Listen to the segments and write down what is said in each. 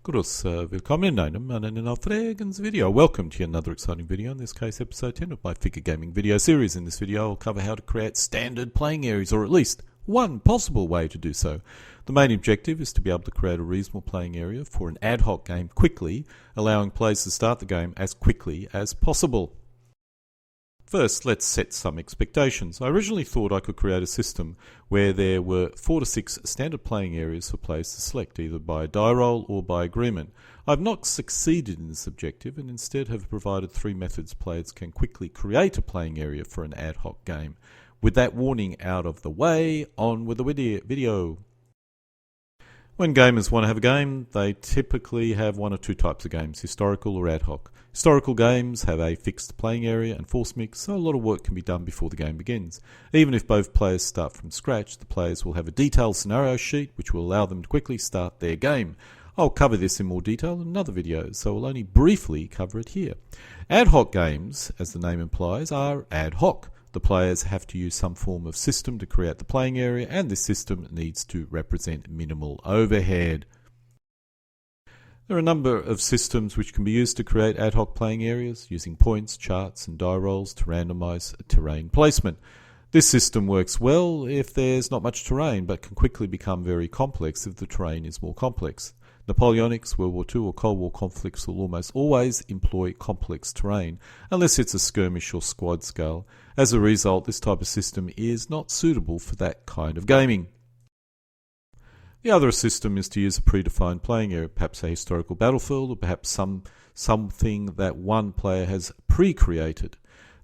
Grüß, willkommen in einem anderen Aufregens video. Welcome to another exciting video, in this case episode 10 of my figure gaming video series. In this video I'll cover how to create standard playing areas, or at least one possible way to do so. The main objective is to be able to create a reasonable playing area for an ad hoc game quickly, allowing players to start the game as quickly as possible. First, let's set some expectations. I originally thought I could create a system where there were 4 to 6 standard playing areas for players to select, either by die roll or by agreement. I've not succeeded in this objective and instead have provided 3 methods players can quickly create a playing area for an ad hoc game. With that warning out of the way, on with the video. When gamers want to have a game, they typically have one or two types of games, historical or ad hoc. Historical games have a fixed playing area and force mix, so a lot of work can be done before the game begins. Even if both players start from scratch, the players will have a detailed scenario sheet which will allow them to quickly start their game. I'll cover this in more detail in another video, so I'll only briefly cover it here. Ad hoc games, as the name implies, are ad hoc. The players have to use some form of system to create the playing area, and this system needs to represent minimal overhead. There are a number of systems which can be used to create ad hoc playing areas, using points, charts and die rolls to randomize terrain placement. This system works well if there's not much terrain, but can quickly become very complex if the terrain is more complex. Napoleonics, World War II or Cold War conflicts will almost always employ complex terrain, unless it's a skirmish or squad scale. As a result, this type of system is not suitable for that kind of gaming. The other system is to use a predefined playing area, perhaps a historical battlefield, or perhaps something that one player has pre-created.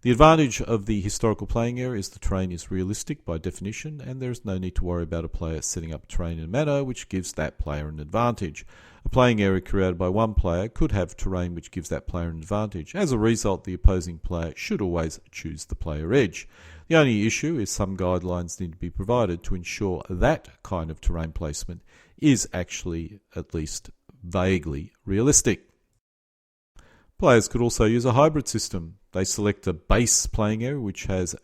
The advantage of the historical playing area is the terrain is realistic by definition, and there is no need to worry about a player setting up terrain in a manner which gives that player an advantage. A playing area created by one player could have terrain which gives that player an advantage. As a result, the opposing player should always choose the player edge. The only issue is some guidelines need to be provided to ensure that kind of terrain placement is actually at least vaguely realistic. Players could also use a hybrid system. They select a base playing area which has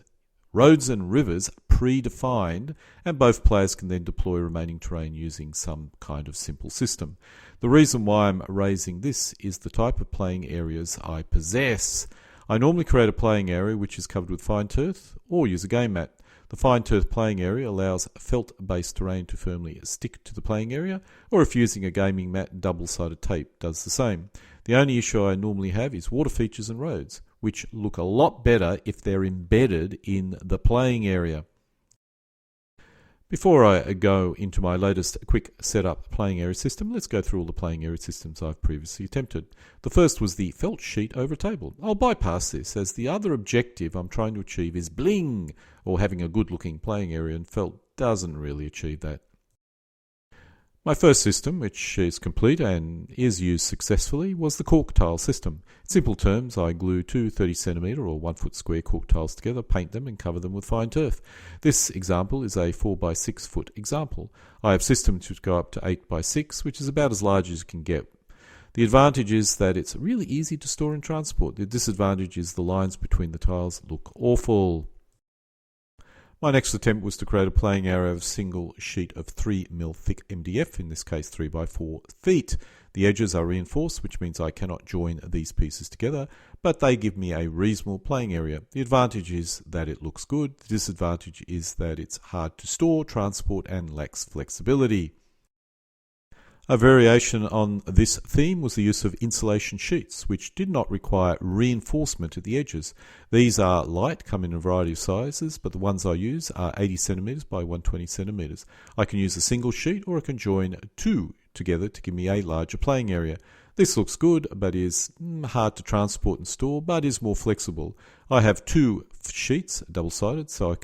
roads and rivers predefined, and both players can then deploy remaining terrain using some kind of simple system. The reason why I'm raising this is the type of playing areas I possess. I normally create a playing area which is covered with fine turf or use a game mat. The fine turf playing area allows felt-based terrain to firmly stick to the playing area, or if using a gaming mat, double-sided tape does the same. The only issue I normally have is water features and roads, which look a lot better if they're embedded in the playing area. Before I go into my latest quick setup playing area system, let's go through all the playing area systems I've previously attempted. The first was the felt sheet over table. I'll bypass this, as the other objective I'm trying to achieve is bling, or having a good looking playing area, and felt doesn't really achieve that. My first system, which is complete and is used successfully, was the cork tile system. In simple terms, I glue 2 30cm or 1 foot square cork tiles together, paint them and cover them with fine turf. This example is a 4 by 6 foot example. I have systems which go up to 8 by 6, which is about as large as you can get. The advantage is that it's really easy to store and transport. The disadvantage is the lines between the tiles look awful. My next attempt was to create a playing area of a single sheet of 3mm thick MDF, in this case 3 by 4 feet. The edges are reinforced, which means I cannot join these pieces together, but they give me a reasonable playing area. The advantage is that it looks good. The disadvantage is that it's hard to store, transport, and lacks flexibility. A variation on this theme was the use of insulation sheets, which did not require reinforcement at the edges. These are light, come in a variety of sizes, but the ones I use are 80cm by 120cm. I can use a single sheet, or I can join 2 together to give me a larger playing area. This looks good, but is hard to transport and store, but is more flexible. I have 2 sheets, double-sided, so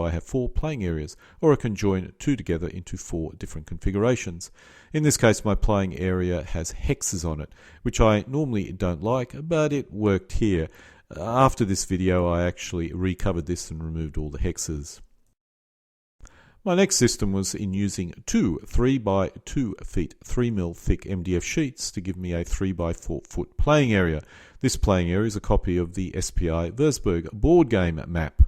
I have 4 playing areas, or I can join 2 together into 4 different configurations. In this case, my playing area has hexes on it, which I normally don't like, but it worked here. After this video, I actually recovered this and removed all the hexes. My next system was in using 2 3 by 2 feet 3mm thick MDF sheets to give me a 3 by 4 foot playing area. This playing area is a copy of the SPI Würzburg board game map.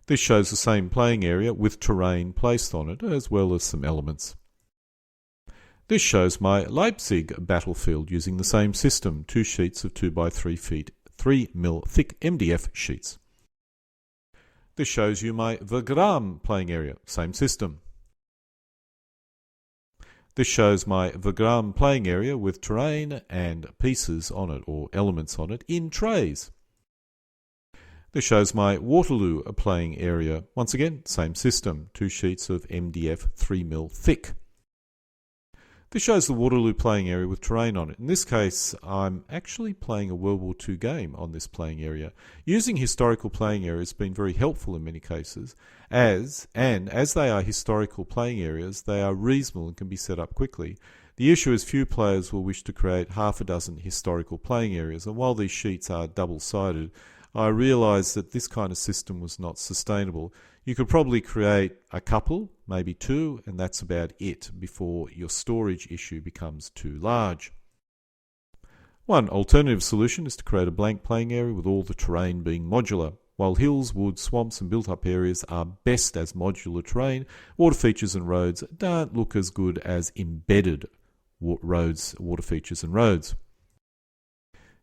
This shows the same playing area with terrain placed on it, as well as some elements. This shows my Leipzig battlefield using the same system, 2 sheets of 2 by 3 feet, 3mm thick MDF sheets. This shows you my Wagram playing area, same system. This shows my Wagram playing area with terrain and pieces on it, or elements on it, in trays. This shows my Waterloo playing area, once again, same system, 2 sheets of MDF 3mm thick. This shows the Waterloo playing area with terrain on it. In this case, I'm actually playing a World War II game on this playing area. Using historical playing areas has been very helpful in many cases, as they are historical playing areas, they are reasonable and can be set up quickly. The issue is few players will wish to create half a dozen historical playing areas, and while these sheets are double-sided, I realised that this kind of system was not sustainable. You could probably create a couple, maybe 2, and that's about it before your storage issue becomes too large. One alternative solution is to create a blank playing area with all the terrain being modular. While hills, woods, swamps and built-up areas are best as modular terrain, water features and roads don't look as good as embedded roads, water features and roads.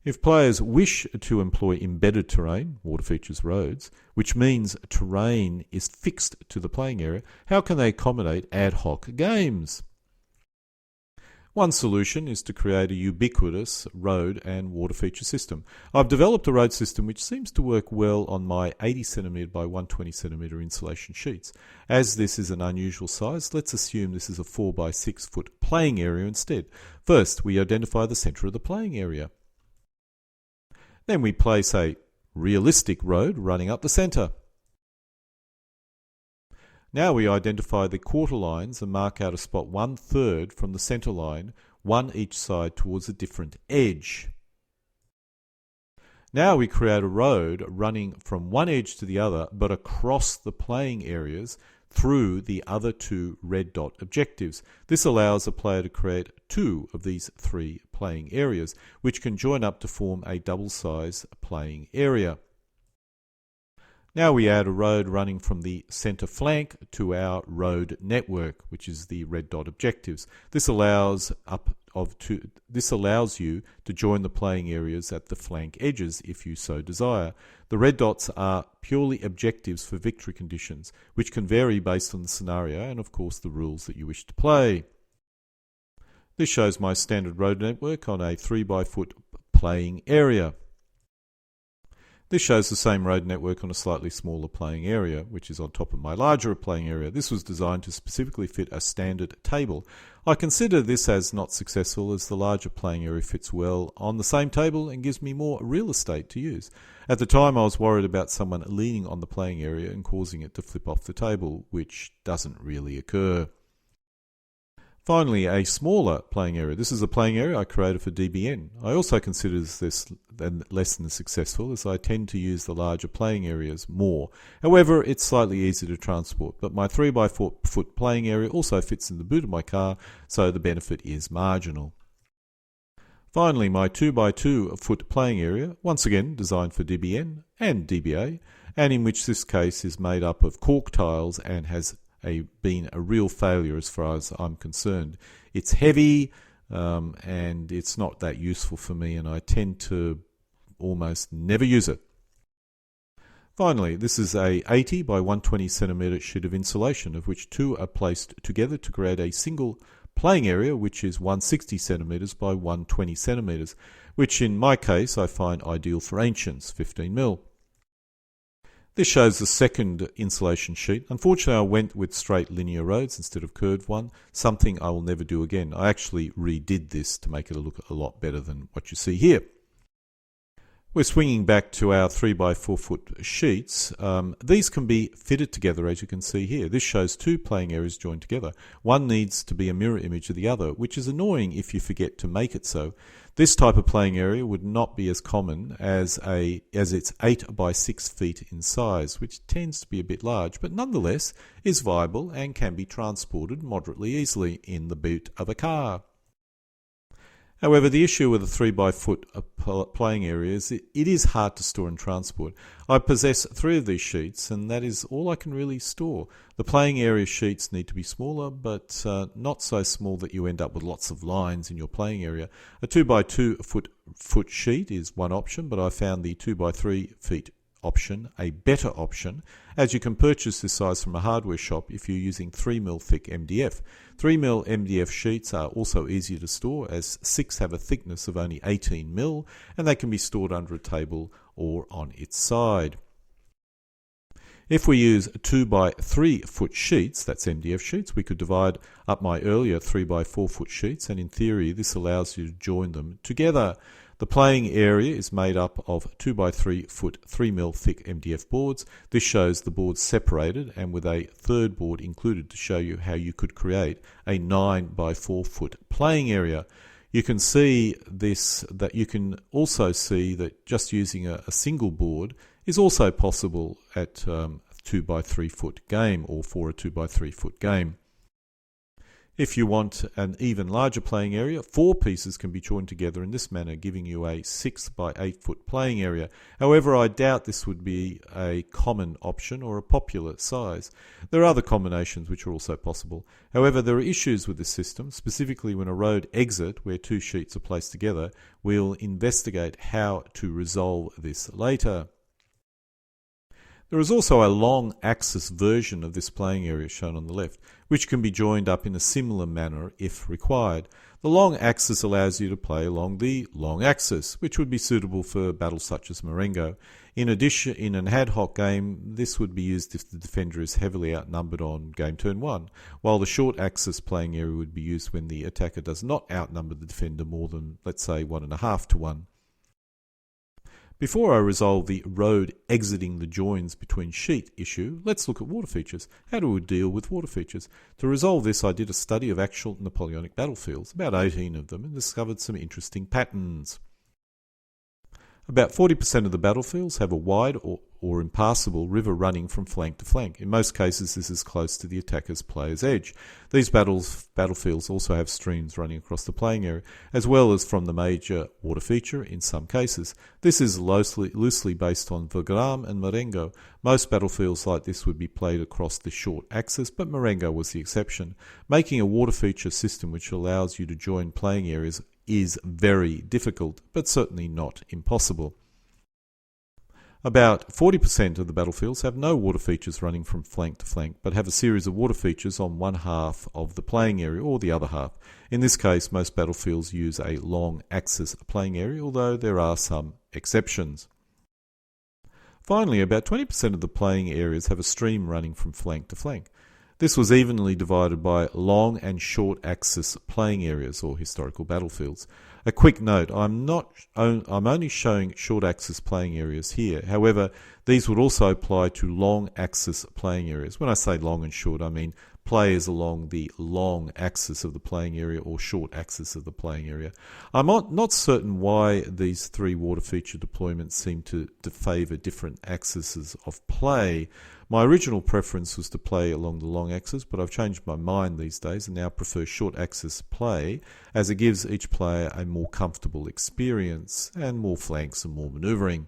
If players wish to employ embedded terrain, water features, roads, which means terrain is fixed to the playing area, how can they accommodate ad hoc games? One solution is to create a ubiquitous road and water feature system. I've developed a road system which seems to work well on my 80cm by 120cm insulation sheets. As this is an unusual size, let's assume this is a 4 by 6 foot playing area instead. First, we identify the centre of the playing area. Then we place a realistic road running up the centre. Now we identify the quarter lines and mark out a spot 1/3 from the centre line, one each side towards a different edge. Now we create a road running from one edge to the other, but across the playing areas through the other 2 red dot objectives. This allows a player to create 2 of these 3 playing areas, which can join up to form a double-size playing area. Now we add a road running from the centre flank to our road network, which is the red dot objectives. This allows you to join the playing areas at the flank edges if you so desire. The red dots are purely objectives for victory conditions, which can vary based on the scenario and of course the rules that you wish to play. This shows my standard road network on a 3 by foot playing area. This shows the same road network on a slightly smaller playing area, which is on top of my larger playing area. This was designed to specifically fit a standard table. I consider this as not successful as the larger playing area fits well on the same table and gives me more real estate to use. At the time I was worried about someone leaning on the playing area and causing it to flip off the table, which doesn't really occur. Finally, a smaller playing area. This is a playing area I created for DBN. I also consider this less than successful as I tend to use the larger playing areas more. However, it's slightly easier to transport, but my 3 by 4 foot playing area also fits in the boot of my car, so the benefit is marginal. Finally, my 2 by 2 foot playing area, once again designed for DBN and DBA, and in which this case is made up of cork tiles and has been a real failure as far as I'm concerned. It's heavy and it's not that useful for me, and I tend to almost never use it. Finally, this is a 80 by 120 centimeter sheet of insulation, of which 2 are placed together to create a single playing area, which is 160 centimeters by 120 centimeters, which in my case I find ideal for ancients, 15mm. This shows the second insulation sheet. Unfortunately, I went with straight linear roads instead of curved one, something I will never do again. I actually redid this to make it look a lot better than what you see here. We're swinging back to our 3 by 4 foot sheets. These can be fitted together, as you can see here. This shows 2 playing areas joined together. One needs to be a mirror image of the other, which is annoying if you forget to make it so. This type of playing area would not be as common as it's 8 by 6 feet in size, which tends to be a bit large, but nonetheless is viable and can be transported moderately easily in the boot of a car. However, the issue with a 3x4 playing area is it is hard to store and transport. I possess 3 of these sheets, and that is all I can really store. The playing area sheets need to be smaller, but not so small that you end up with lots of lines in your playing area. A 2x2 foot sheet is one option, but I found the 2x3 feet option a better option, as you can purchase this size from a hardware shop if you're using 3mm thick MDF. 3mm MDF sheets are also easier to store, as 6 have a thickness of only 18mm, and they can be stored under a table or on its side. If we use 2x3 foot sheets, that's MDF sheets, we could divide up my earlier 3x4 foot sheets, and in theory this allows you to join them together. The playing area is made up of 2x3 foot 3mm thick MDF boards. This shows the boards separated and with a third board included to show you how you could create a 9x4 foot playing area. You can see that you can also see that just using a single board is also possible at 2x3 foot game, or for a 2x3 foot game. If you want an even larger playing area, 4 pieces can be joined together in this manner, giving you a 6x8 foot playing area. However, I doubt this would be a common option or a popular size. There are other combinations which are also possible. However, there are issues with this system, specifically when a road exit where 2 sheets are placed together. We'll investigate how to resolve this later. There is also a long axis version of this playing area shown on the left, which can be joined up in a similar manner if required. The long axis allows you to play along the long axis, which would be suitable for battles such as Marengo. In addition, in an ad hoc game, this would be used if the defender is heavily outnumbered on game turn 1, while the short axis playing area would be used when the attacker does not outnumber the defender more than, let's say, 1.5 to 1. Before I resolve the road exiting the joins between sheet issue, let's look at water features. How do we deal with water features? To resolve this, I did a study of actual Napoleonic battlefields, about 18 of them, and discovered some interesting patterns. About 40% of the battlefields have a wide or impassable river running from flank to flank. In most cases, this is close to the attacker's player's edge. These battlefields also have streams running across the playing area, as well as from the major water feature in some cases. This is loosely based on Wagram and Marengo. Most battlefields like this would be played across the short axis, but Marengo was the exception. Making a water feature system which allows you to join playing areas is very difficult, but certainly not impossible. About 40% of the battlefields have no water features running from flank to flank, but have a series of water features on one half of the playing area or the other half. In this case, most battlefields use a long axis playing area, although there are some exceptions. Finally, about 20% of the playing areas have a stream running from flank to flank. This was evenly divided by long and short axis playing areas or historical battlefields. A quick note, I'm only showing short axis playing areas here. However, these would also apply to long axis playing areas. When I say long and short, I mean players along the long axis of the playing area or short axis of the playing area. I'm not certain why these 3 water feature deployments seem to favour different axes of play. My original preference was to play along the long axis, but I've changed my mind these days and now prefer short axis play, as it gives each player a more comfortable experience and more flanks and more manoeuvring.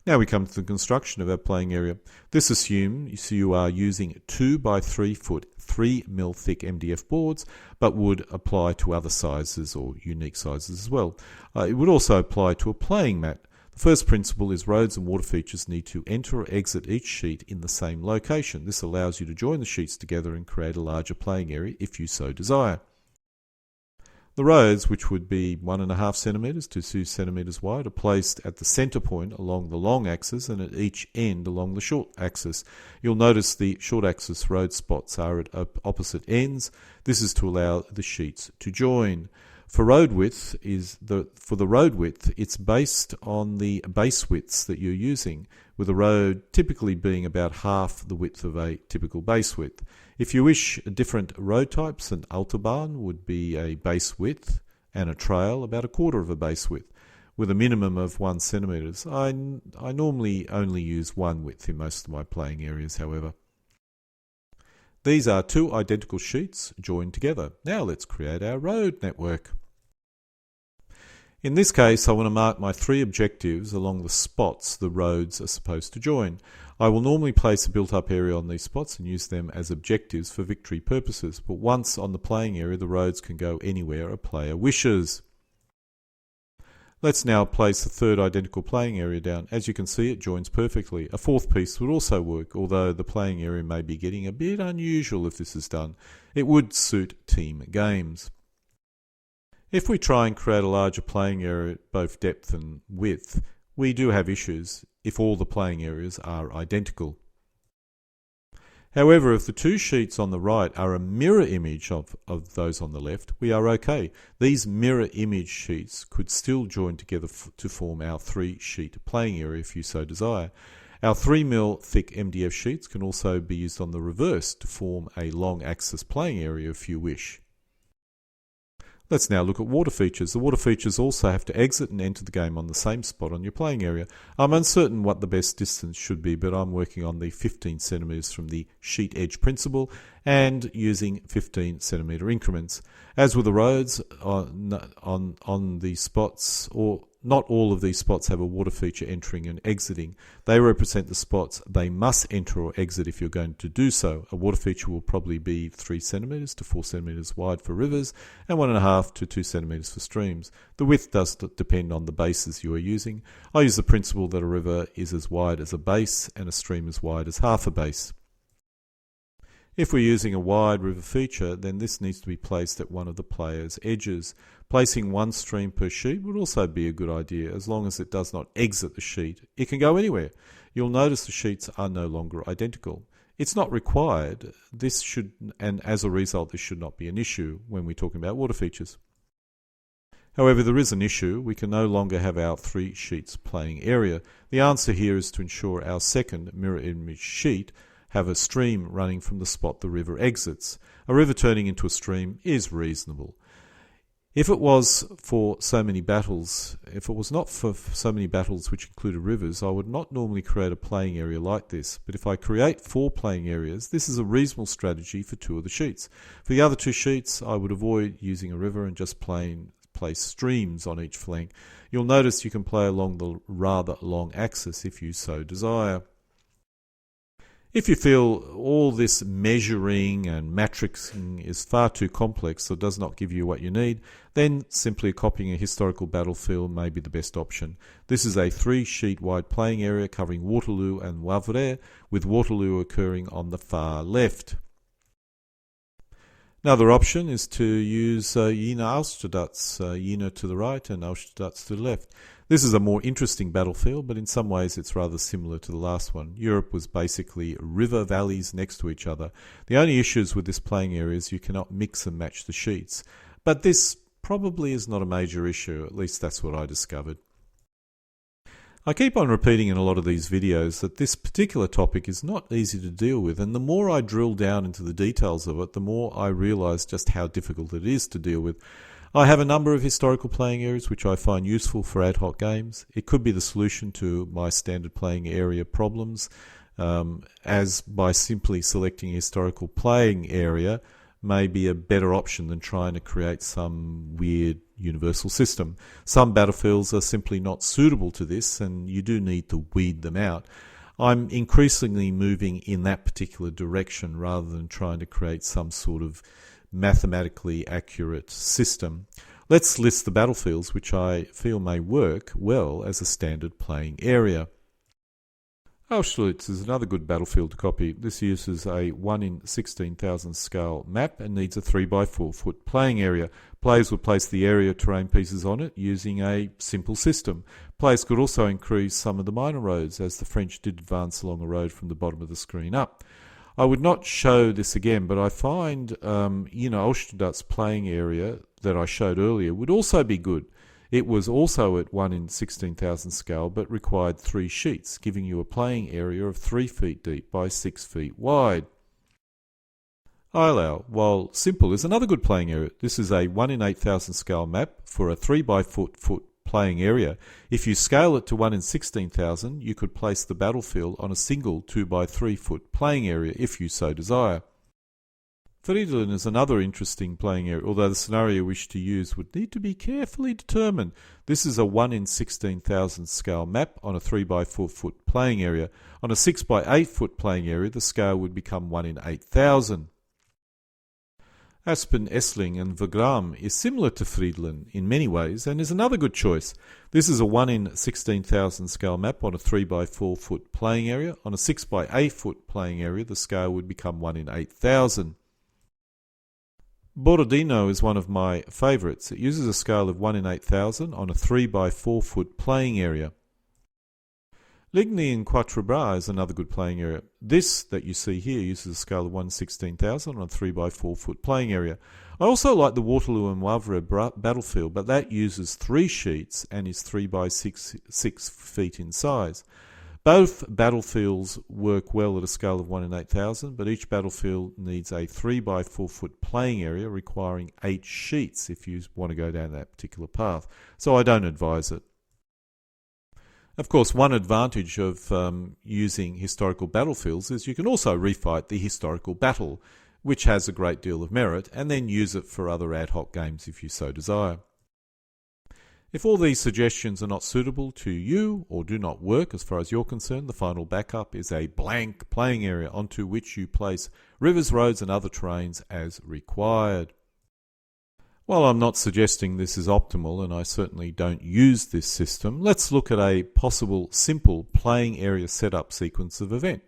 Now we come to the construction of our playing area. This assumes you are using 2x3 foot 3mm thick MDF boards, but would apply to other sizes or unique sizes as well. It would also apply to a playing mat. The first principle is roads and water features need to enter or exit each sheet in the same location. This allows you to join the sheets together and create a larger playing area if you so desire. The roads, which would be 1.5 centimetres to 2 centimetres wide, are placed at the centre point along the long axis and at each end along the short axis. You'll notice the short axis road spots are at opposite ends. This is to allow the sheets to join. For the road width, it's based on the base widths that you're using, with a road typically being about half the width of a typical base width. If you wish different road types, an autobahn would be a base width and a trail about 1/4 of a base width, with a minimum of 1 centimetres. I normally only use 1 width in most of my playing areas, however. These are 2 identical sheets joined together. Now let's create our road network. In this case, I want to mark my 3 objectives along the spots the roads are supposed to join. I will normally place a built-up area on these spots and use them as objectives for victory purposes, but once on the playing area, the roads can go anywhere a player wishes. Let's now place a third identical playing area down. As you can see, it joins perfectly. A fourth piece would also work, although the playing area may be getting a bit unusual if this is done. It would suit team games. If we try and create a larger playing area at both depth and width, we do have issues if all the playing areas are identical. However, if the 2 sheets on the right are a mirror image of those on the left, we are okay. These mirror image sheets could still join together to form our 3-sheet playing area if you so desire. Our 3mm thick MDF sheets can also be used on the reverse to form a long axis playing area if you wish. Let's now look at water features. The water features also have to exit and enter the game on the same spot on your playing area. I'm uncertain what the best distance should be, but I'm working on the 15 centimeters from the sheet edge principle and using 15 centimeter increments. As with the roads on the spots, or not all of these spots have a water feature entering and exiting. They represent the spots they must enter or exit if you're going to do so. A water feature will probably be 3 centimeters to 4 centimeters wide for rivers and 1.5 to 2 centimeters for streams. The width does depend on the bases you are using. I use the principle that a river is as wide as a base and a stream as wide as half a base. If we're using a wide river feature, then this needs to be placed at one of the player's edges. Placing 1 stream per sheet would also be a good idea, as long as it does not exit the sheet. It can go anywhere. You'll notice the sheets are no longer identical. It's not required, and as a result this should not be an issue when we're talking about water features. However, there is an issue. We can no longer have our 3 sheets playing area. The answer here is to ensure our second mirror image sheet have a stream running from the spot the river exits. A river turning into a stream is reasonable. If it was not for so many battles which included rivers, I would not normally create a playing area like this. But if I create 4 playing areas, this is a reasonable strategy for 2 of the sheets. For the other 2 sheets, I would avoid using a river and just place streams on each flank. You'll notice you can play along the rather long axis if you so desire. If you feel all this measuring and matrixing is far too complex or does not give you what you need, then simply copying a historical battlefield may be the best option. This is a 3-sheet wide playing area covering Waterloo and Wavre, with Waterloo occurring on the far left. Another option is to use Jena Austerlitz, Jena to the right and Austerlitz to the left. This is a more interesting battlefield, but in some ways it's rather similar to the last one. Europe was basically river valleys next to each other. The only issues with this playing area is you cannot mix and match the sheets. But this probably is not a major issue, at least that's what I discovered. I keep on repeating in a lot of these videos that this particular topic is not easy to deal with, and the more I drill down into the details of it, the more I realise just how difficult it is to deal with. I have a number of historical playing areas which I find useful for ad hoc games. It could be the solution to my standard playing area problems, as by simply selecting a historical playing area may be a better option than trying to create some weird universal system. Some battlefields are simply not suitable to this, and you do need to weed them out. I'm increasingly moving in that particular direction rather than trying to create some sort of mathematically accurate system. Let's list the battlefields which I feel may work well as a standard playing area. Austerlitz is another good battlefield to copy. This uses a 1 in 16,000 scale map and needs a 3x4 foot playing area. Players would place the area terrain pieces on it using a simple system. Players could also increase some of the minor roads, as the French did advance along a road from the bottom of the screen up. I would not show this again, but I find Austerlitz playing area that I showed earlier would also be good. It was also at 1 in 16,000 scale, but required 3 sheets, giving you a playing area of 3 feet deep by 6 feet wide. Eylau, while simple, is another good playing area. This is a 1 in 8,000 scale map for a 3x4 foot playing area. If you scale it to 1 in 16,000, you could place the battlefield on a single 2x3 foot playing area if you so desire. Friedland is another interesting playing area, although the scenario you wish to use would need to be carefully determined. This is a 1 in 16,000 scale map on a 3 by 4 foot playing area. On a 6 by 8 foot playing area, the scale would become 1 in 8,000. Aspen, Essling and Wagram is similar to Friedland in many ways and is another good choice. This is a 1 in 16,000 scale map on a 3 by 4 foot playing area. On a 6 by 8 foot playing area, the scale would become 1 in 8,000. Borodino is one of my favourites. It uses a scale of 1 in 8,000 on a 3 by 4 foot playing area. Ligny and Quatre Bras is another good playing area. This that you see here uses a scale of 1 in 16,000 on a 3 by 4 foot playing area. I also like the Waterloo and Wavre battlefield, but that uses 3 sheets and is 3 by 6 feet in size. Both battlefields work well at a scale of 1 in 8,000, but each battlefield needs a 3 by 4 foot playing area requiring 8 sheets if you want to go down that particular path. So I don't advise it. Of course, one advantage of using historical battlefields is you can also refight the historical battle, which has a great deal of merit, and then use it for other ad hoc games if you so desire. If all these suggestions are not suitable to you or do not work as far as you're concerned, the final backup is a blank playing area onto which you place rivers, roads and other terrains as required. While I'm not suggesting this is optimal, and I certainly don't use this system, let's look at a possible simple playing area setup sequence of event.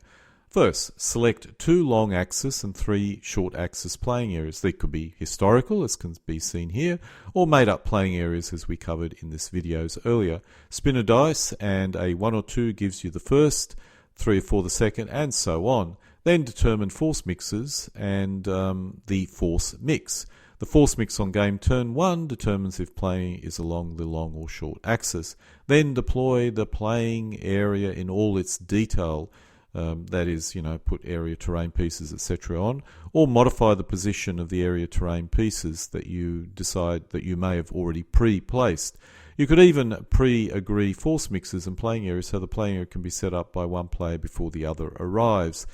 First, select 2 long axis and 3 short axis playing areas. They could be historical, as can be seen here, or made up playing areas as we covered in this videos earlier. Spin a dice and a 1 or 2 gives you the first, 3 or 4 the second, and so on. Then determine force mixes and the force mix. The force mix on game turn 1 determines if playing is along the long or short axis. Then deploy the playing area in all its detail. That is, put area terrain pieces, etc. on, or modify the position of the area terrain pieces that you decide that you may have already pre-placed. You could even pre-agree force mixes and playing areas so the playing area can be set up by one player before the other arrives.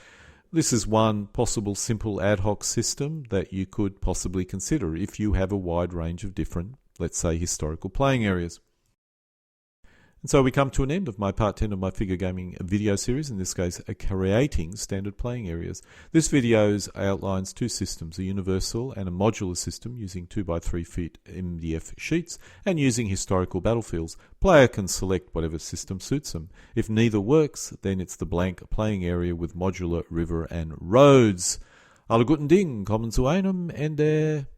This is one possible simple ad hoc system that you could possibly consider if you have a wide range of different, let's say, historical playing areas. And so we come to an end of my part 10 of my figure gaming video series, in this case creating standard playing areas. This video outlines 2 systems, a universal and a modular system using 2 by 3 feet MDF sheets and using historical battlefields. Player can select whatever system suits them. If neither works, then it's the blank playing area with modular river and roads. Alle guten Dinge kommen zu einem Ende.